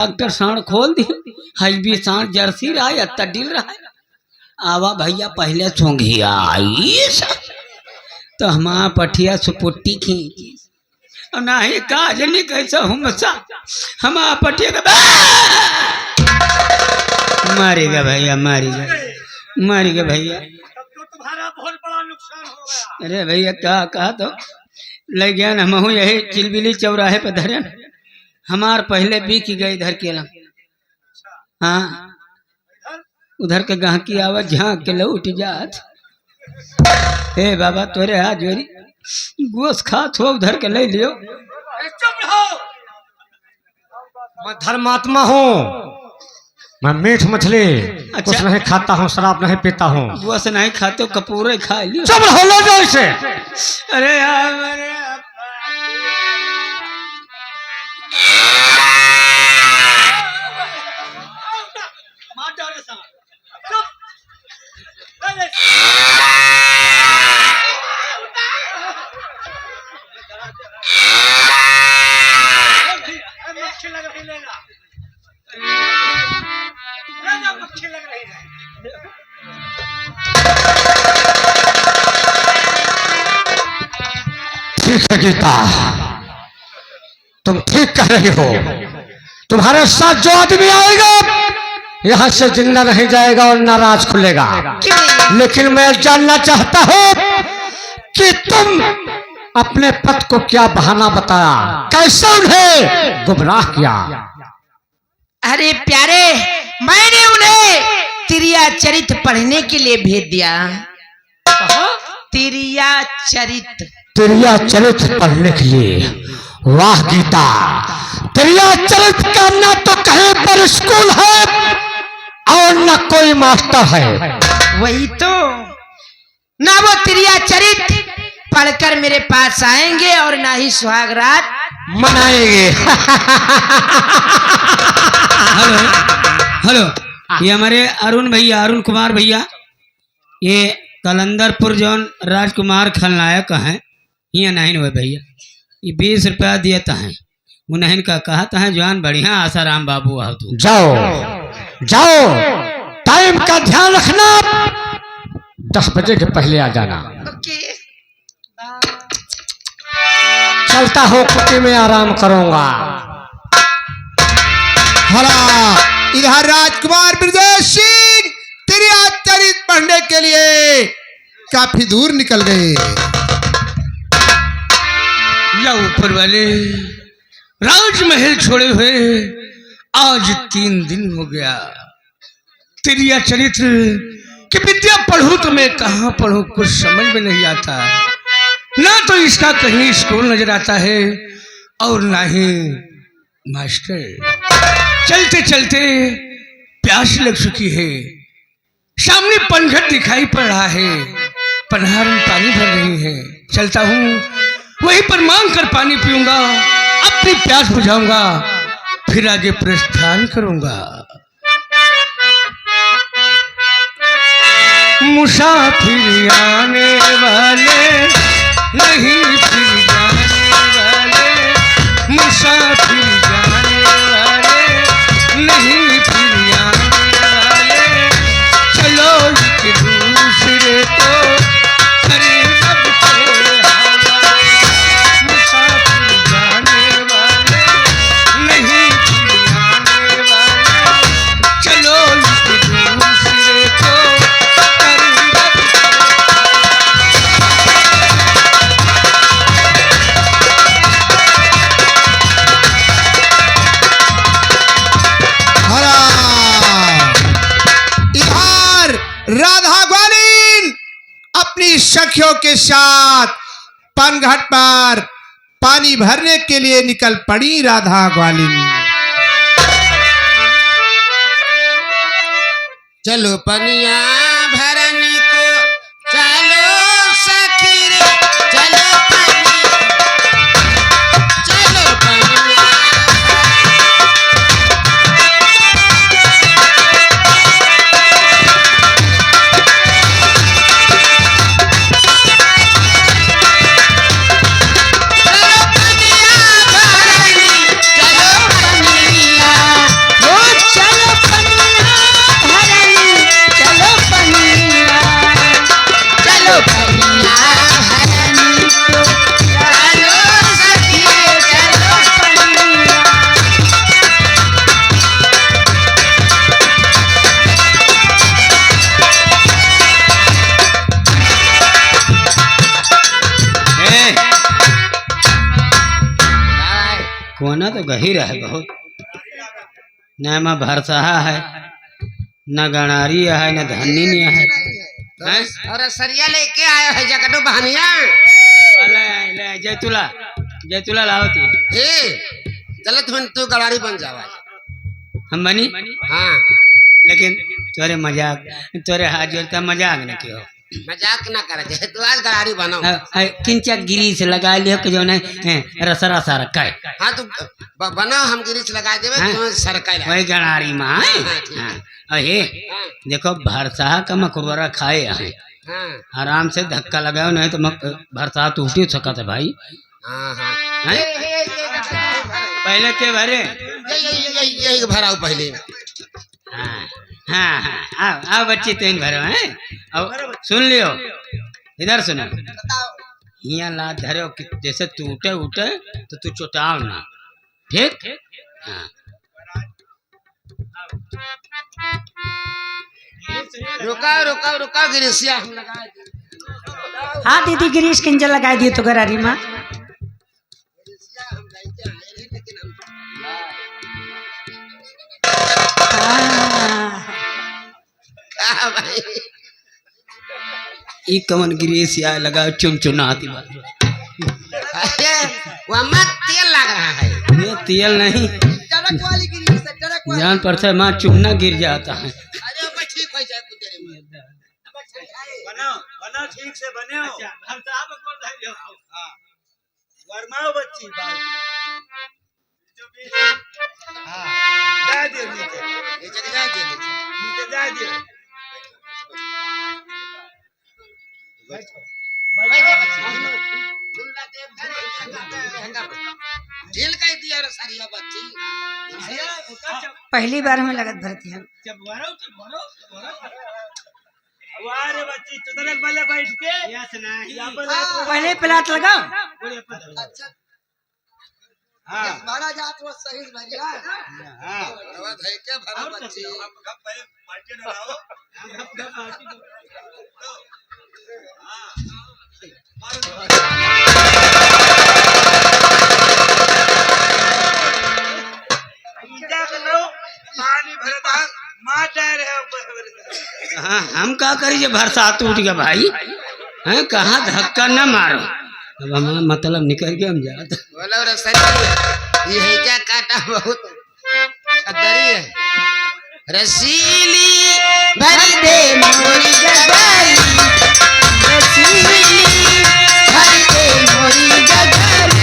Doctor सांड खोल दी हज भी सांड जर्सी रहा है अत्ता डिल रहा है। आवा भैया पहले सोंघिया तो हमारा पठिया सुपुट्टी खींची नहीं काज नहीं कैसा हमसा हमारा पठिया का मारेगा भैया मारेगा भैया। बहुत बड़ा नुकसान हो गया। अरे भैया क्या कहा तो ले गया ना महू यही चिलबिली चौराहे पे धरे हमार पहले बिक गए इधर के ला। हाँ उधर के गाहकी आवाज झाँक के लौट जात हे बाबा तोरे हाथ जोरी गोश खात हो उधर के ले लियो। चुप रहो। मैं धर्मात्मा हूँ, मैं मीठ मछली कुछ नहीं खाता हूँ, शराब नहीं पीता हूँ। गोश नहीं खाते कपूरे खा लियो। चुप रहो लो जो इसे। अरे यार अरे मार डाले साला। चुप। ले। मक्खी लग रही लेना। लेना मक्खी लग रही है। ठीक है गीता, तुम ठीक कह रही हो। तुम्हारे साथ जो आदमी आएगा यहाँ से जिंदा नहीं जाएगा और नाराज खुलेगा। लेकिन मैं जानना चाहता हूँ कि तुम अपने पति को क्या बहाना बताया, कैसे उन्हें गुमराह किया। अरे प्यारे, मैंने उन्हें तिरिया चरित पढ़ने के लिए भेज दिया। तिरिया चरित पढ़ने के लिए। वाह गीता, तिरिया चरित का ना तो कहीं पर स्कूल है और न कोई मास्टर है। वही तो ना वो तिरिया चरित पढ़कर मेरे पास आएंगे और ना ही सुहाग रात मनाएंगे। हेलो ये हमारे अरुण भैया, अरुण कुमार भैया, ये कलंदरपुर जौन राजकुमार खलनायक हैं ये नहीं हुए भैया। ये 20 रुपया दिए हैं उन्हें का कहा है जवान बढ़िया आसाराम बाबू आओ तू। जाओ टाइम का ध्यान रखना, 10 बजे के पहले आ जाना। चलता हूँ, कुटी में आराम करूंगा। हला इधर राजकुमार ब्रजेश सिंह तिरिया चरित पढ़ने के लिए काफी दूर निकल गए। या ऊपर वाले राजमहल छोड़े हुए आज 3 दिन हो गया। तिरिया चरित्र की विद्या पढ़ूं तो मैं कहाँ पढ़ूं कुछ समझ में नहीं आता। ना तो इसका कहीं स्कूल नजर आता है और ना ही मास्टर। चलते चलते प्यास लग चुकी है, सामने पनघट दिखाई पड़ रहा है, पनहार में पानी भर रही है। चलता हूँ वहीं पर मांग कर पानी पीऊंगा, अपनी प्यास बुझाऊंगा, फिर आगे प्रस्थान करूंगा। मुसाफिर आने वाले नहीं फिर जाने वाले, मुसाफिर जाने वाले नहीं फिर आने वाले। चलो एक दूसरे को करें रब के हवाले। मुसाफिर जाने वाले नहीं फिर आने वाले। चलो एक दूसरे को करें रब हला इधर राधा ग्वालिन अपनी सखियों के साथ पनघट पर पानी भरने के लिए निकल पड़ी। राधा ग्वालिन चलो पनिया भरने को, चलो सखी रे, चलो पनिया, चलो पनिया। चलो पनिया भरनी, चलो पनिया। तो गहीर है बहुत। न में भरसहा है, न गणारी है, न धन्नी है। हैं? और सरिया लेके आयो है जगडू बहनिया। ले जैतुला लाओ तू। ए गलत बन तू गड़ारी बन जावा। हम बनी हाँ लेकिन तोरे हाथ जोड़ता मजाक न क्यों। मजाक ना करे जे तू आज गड़ारी बनो। किंचा गिरी से लगा लियो कि जो नहीं रसरा सा रखा है। हाँ तू बनो हम गिरीच लगा देवे तू सरकाई वही गणारी माँ हे देखो भरसा का मकबरा खाए हैं। हाँ आराम से धक्का लगाओ नहीं तो भरसा टूट ही सकता है भाई। हाँ हाँ हैं? पहले के भरे यही भराऊ पहले। हाँ हाँ हाँ आओ बच्चे तो इन भरो हैं। अब सुन लियो इधर सुनो। यहाँ ला धरे कि जैसे टूटे उठे तो तू चुटाव ना ठीक। हाँ रुकाओ रुकाओ रुकाओ गिरीशिया हम लगा दे। हाँ दीदी गिरीश किंजल लगा दिए तो गरारी माँ। ई कमन गिरीश या लगा चुनचुनाती बात। अरे वह मत तेल लग रहा है। ये तेल नहीं टरक वाली गिरी से टरक वाली। जान पड़ता है माँ चुनना गिर जाता है। अरे वो ठीक हो जाए कुछ देर में। बनाओ ठीक से बनाओ। हम साहब को बोल रहे हो। हां वर्माओ बच्ची बाल जो भी हां जा दे नीचे नीचे जा दे नीचे जा दे। जेल का दिया रे सारिया बच्ची। पहली बार में लगत भरती है। जब भरो वारे बच्ची तू तक बल्ले बैठ के यस नहीं पहले प्लाट लगाओ। अच्छा हां मारा जा तो सही भरिया। हां रवा धै के भरा बच्ची। आप गप पहले पार्टी न लाओ। गप पार्टी पानी भरता मार डायर है। हाँ हम क्या करिए भरसा टूट गया भाई हैं। कहाँ धक्का न मारो। अब हमारा मतलब निकल के हम जाते। बोलो रे सरिया ये है क्या काटा बहुत खतरी है। रसीली भर दे मोरी गगारी। रसीली भर दे मोरी गगारी।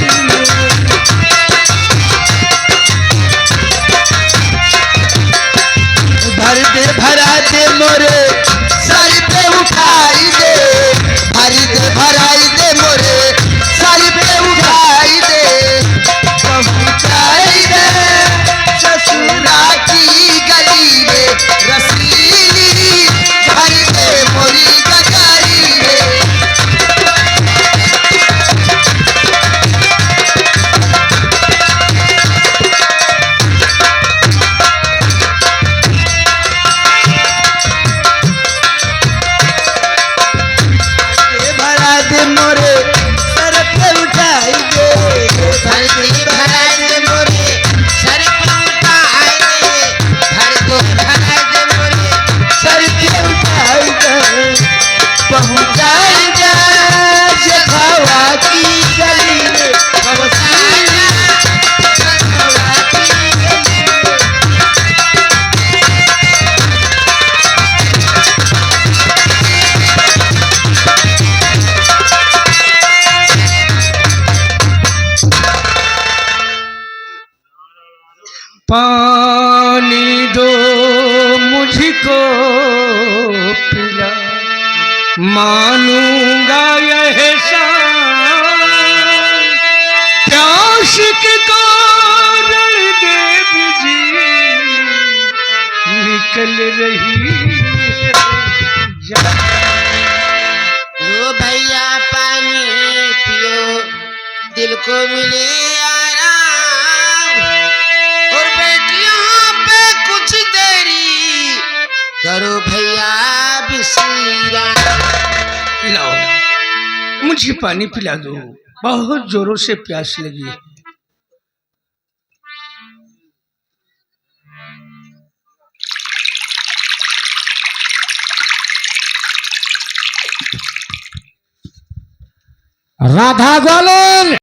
भर दे भरा दे मोरे सर पे उठाई दे। भर दे भराई दे मोरे सर पे उठाई दे। पहुंचाई दे ससुरा की गली रे। रसीली भर दे मोरी गगारी रे। भरा दे मोरे सर पे उठाई दे। भर दे भरा दे मोरे सर पे उठाई दे। भर दे भरा दे मोरे सर पे उठाई दे। पहुंचाई दे जखावा की गली में। पहुंचाई दे सखवा की गली में। पानी दो मुझको पिला मानूंगा यह एहसान। प्यास के कारण देव जी निकल रही जान। लो भैया पानी पियो दिल को मिले आराम। और बेटियों पे कुछ देरी करो भैया विश्राम। लाओ मुझे पानी पिला दो, बहुत जोरों से प्यास लगी है। राधा ग्वालिन